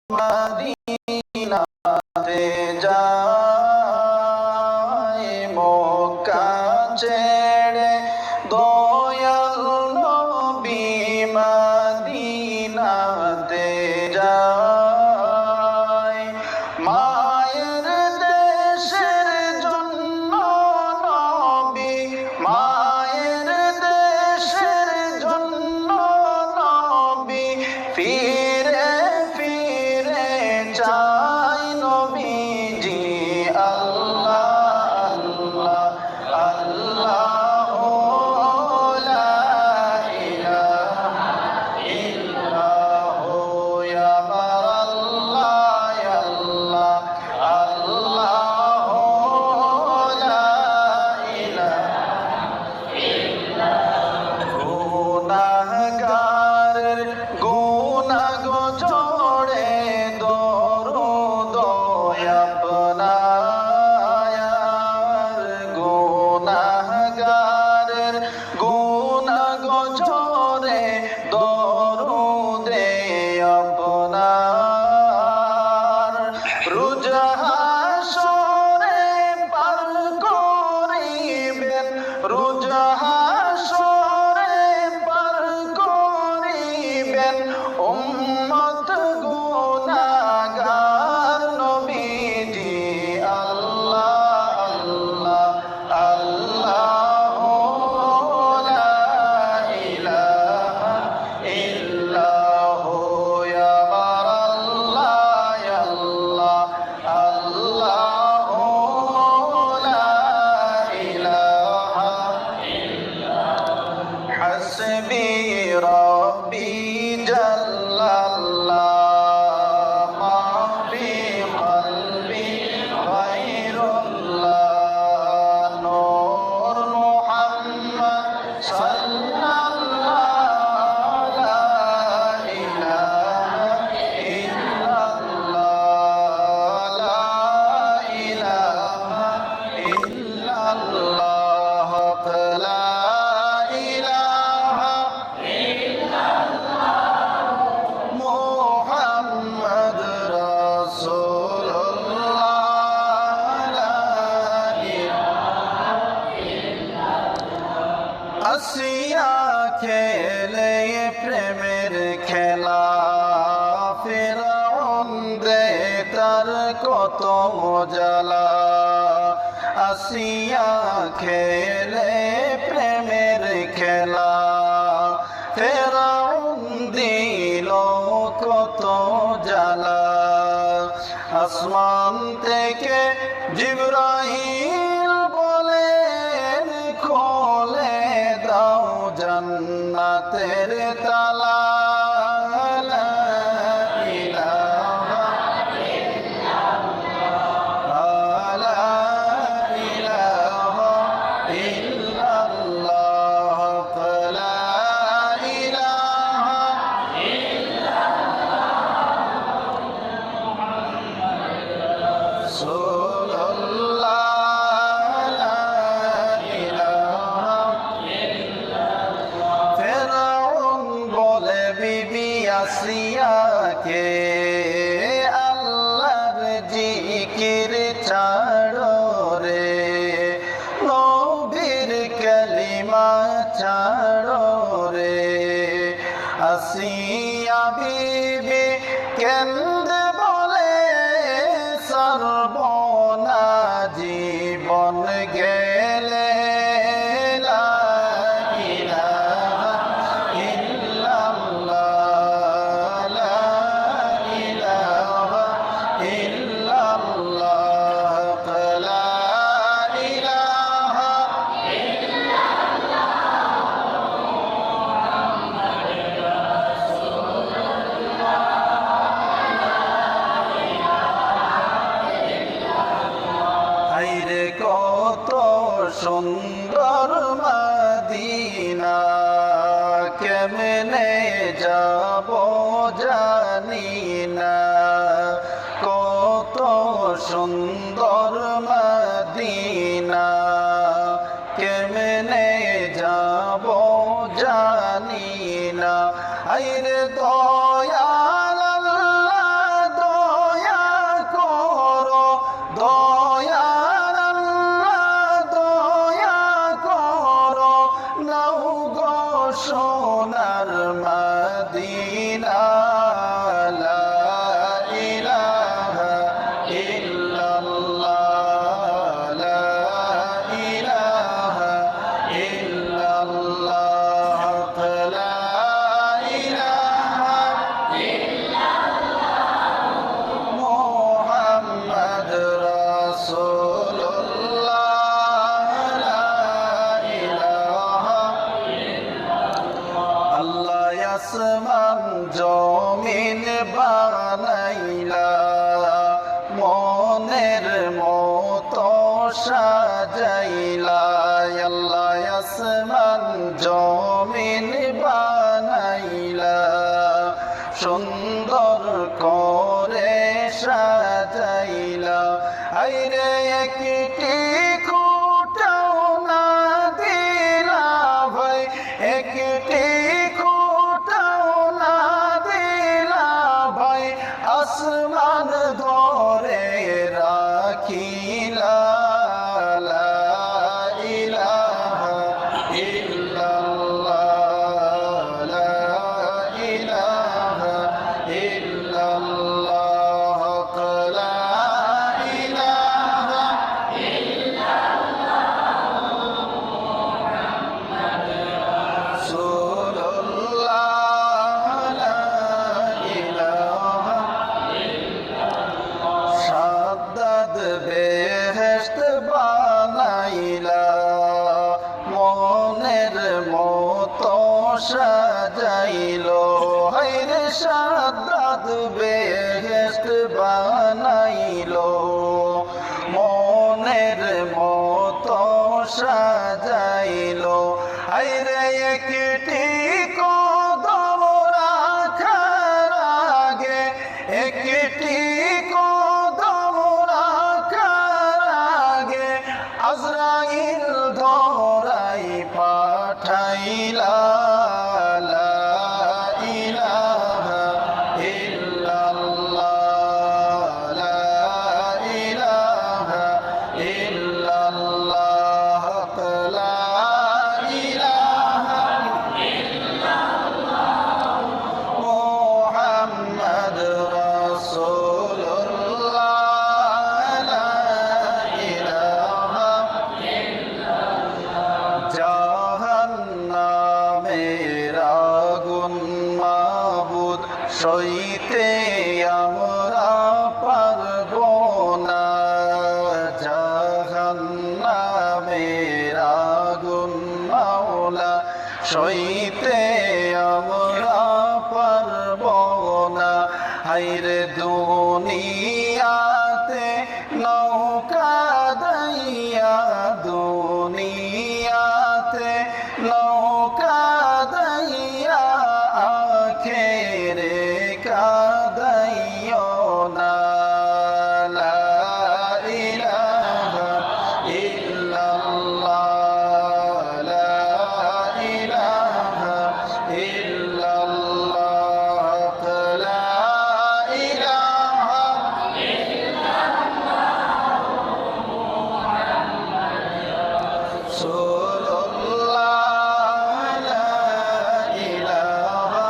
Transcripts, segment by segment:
মদিনাতে যায় মক্কা ছেড়ে দয়াল নবী মদিনাতে যায় মায়ের দেশের জন্য নবী মায়ের দেশের জন্য নবী ফিরে ফিরে চাই নবীজি আল্লাহ আল্লাহ আল্লাহ লা ইলাহা ইল্লাহু ইয়া আল্লাহ ইয়া আল্লাহ আল্লাহ লা ইলাহা গুনাহগারের গুনাহ গো জোড়ে দরুদ আপনার গুনাহগারের গুনাহ গো জোড়ে দরুদে আপনার রোজ হাসরে পার করিবেন রোজ হাসরে পার করিবেন উম্মত গুনাহগার নবীজি আল্লাহ আল্লাহ লা ইলাহা ইল্লাহু ইয়া আল্লাহ ইয়া আল্লাহ লা ইলাহা হাসবি রব্বি জাল্লাল্লাহ মা ফি কলবি গায়রুল্লাহ নূর মুহাম্মদ সাল্লাল্লাহু লা ইলাহা ইল্লাল্লাহ লা ইলাহা ইল্লাল্লাহ লা ইলাহা মুহাম্মদ রাসূলুল্লাহ লা ইলাহা আসিয়া খেলে প্রেমের খেলা ফিরআউন দে তার কত জ্বালা আসিয়া খেলে প্রেমের খেলা ফিরআউন দিল কত জ্বালা আসমান থেকে জিবরাইল বলেন খোলে দাও জান্নাতের তালা লা ইলাহা লা ইলাহা ইল্লাল্লাহ লা ইলাহা রাসূলুল্লাহ লা ইলাহা ফিরআউন বলে বিবি আসিয়াকে আল্লাহর জিকির ছাড়ো রে নবীর কালিমা ছাড়ো রে আসিয়া বিবি কেন্দ্রে বলে সর্বনা জীবন গেলে লা ইলাহা ইল্লাল্লাহ লা ইলাহা ইল্লাল্লাহ লা ইলাহা হায়রে কত সুন্দর মদিনা কেমনে যাব জানি না কত সুন্দর মদিনা কেমনে যাব জানি না আইরে দয়াল আল্লাহ বানাইলা মনের মতো সাজাইলা আল্লাহ আসমান জমিন বানাইলা সুন্দর করে সাজাইলা আইরে একটি খুঁটাও না দিলা ভাই একটি খুঁটাও না দিলা ভাই আসমান ধরে রাখিলা লা ইলাহা ইল্লাল্লাহ লা ইলাহা ইল্লাল্লাহ লা ইলাহা রাসূলুল্লাহ লা ইলাহা সাদ্দাত বেহেশত বানাইলা মনের মতো সাজাইলো হায়রে সাদ্দাত বেহেশত বানাইলো মনের মতো সাজাইলো হায়রে একটি কদম রাখার আগে একটি কদম রাখার আগে আজরাইল ধরাই পাঠাইলা লা ইলাহা ইল্লাল্লাহ লা ইলাহা ইল্লাল্লাহ লা ইলাহা মুহাম্মদ রাসূলুল্লাহ লা ইলাহা জাহান্নামের আগুন মাবুদ সইতে আমরা পারব না জাহান্নামের আগুন মাওলা সইতে আমরা পারব না হায়রে দুনিয়াতে নৌকা দাইয়া দুনিয়াতে নৌকা দাইয়া আখেরে কাদাইও না লা ইলাহা ইল্লাল্লাহ লা ইলাহা ইল্লাল্লাহ লা ইলাহা রাসূলুল্লাহ লা ইলাহা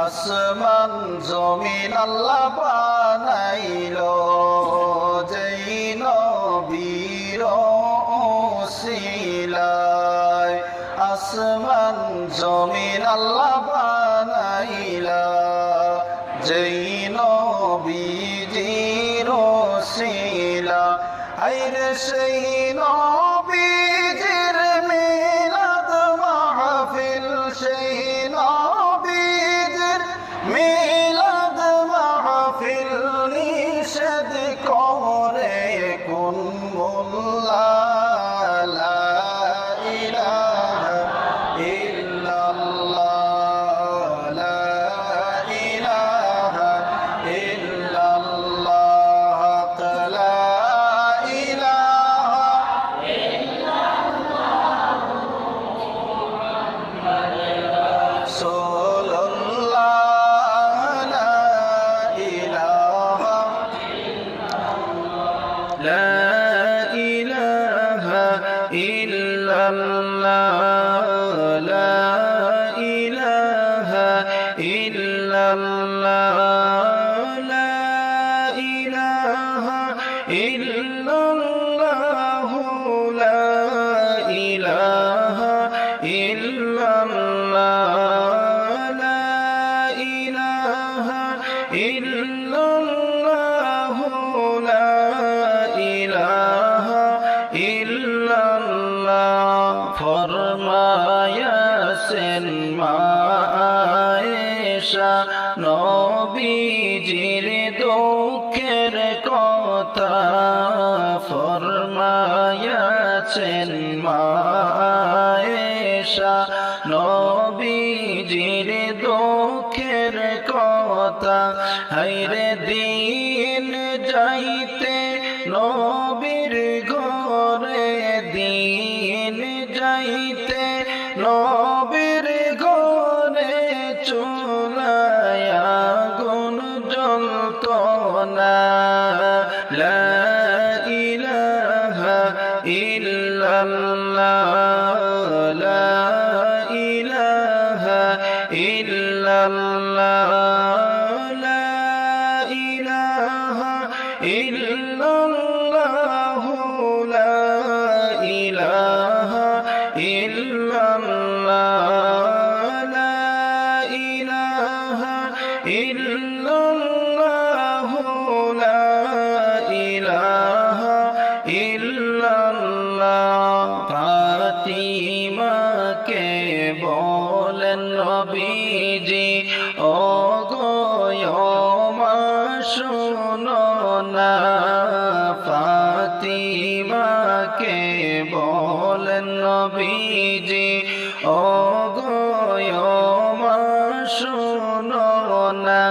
আসমান জমিন আল্লাহ বানাইলো যেই নবীর ওসিলায় আসমান জমিন আল্লাহ বানাইলা যেই নবীজির ওসিলা আইরে সেই নবীজির মিলাদ মাহফিল সেই নবীজির মিলাদ মাহফিল নিষেধ করে কোন মোল্লা লা ইলাহা ইল্লাল্লাহ লা ইলাহা ইল্লাল্লাহ লা ইলাহা রাসূলুল্লাহ লা ইলাহা লা ইলাহা ইল্লাল্লাহ লা ইলাহা ইল্লাল্লাহ লা ইলাহা ইল্লাল্লাহ লা ইলাহা ইল্লাল্লাহ লা ইলাহা ইল্লাল্লাহ লা ইলাহা ইল্লাল্লাহ ফরমায়াছেন মা আয়েশা নবীজির দুঃখের কথা ফরমায়াছেন মা আয়েশা নবীজির দুঃখের কথা হায়রে দিন যাইতে নবীর ঘরে দিন যাইতে নবীর ঘরে চুলায় আগুন জ্বলতো না লা ইলাহা ইল্লাল্লাহ লা ইলাহা ইল্লাল্লাহ লা ইলাহা ইল্লাল্লাহ লা ইলাহা ইল্লাল্লাহ লা ইলাহা ইল্লাল্লাহ লা ইলাহা ইল্লাল্লাহ ফাতিমাকে বলেন নবীজি ওগো মা শোনো না ফাতিমাকে বলেন নবীজি ওগো মা শোনো না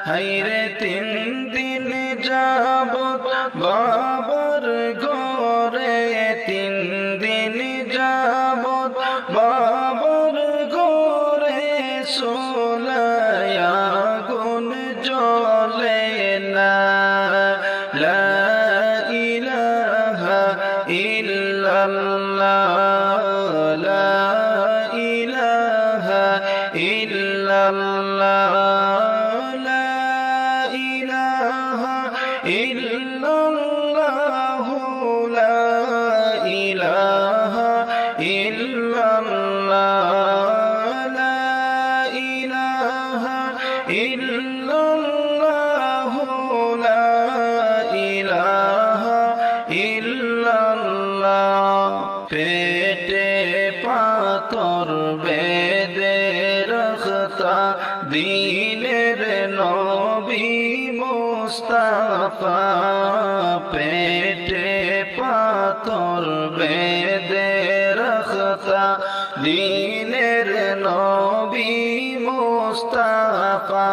হায়রে 3 দিন যাবত বাবার ঘরে 3 দিন যাবত বাবার ঘরে চুলায় আগুন জ্বলে না লা ইলাহা ইল্লাল্লাহ লা ইলাহা ইল্লাল্লাহ লা ইলাহা ইল্লাল্লাহ লা ইলাহা ইল্লাল্লাহ লা ইলাহা ইল্লাল্লাহ লা ইলাহা ইল্লাল্লাহ পেটে পাথর বেঁধে রাখতা দিনের নবী মুস্তাফা পেটে পাথর বেঁধে রাখতা দিনের নবী মুস্তাফা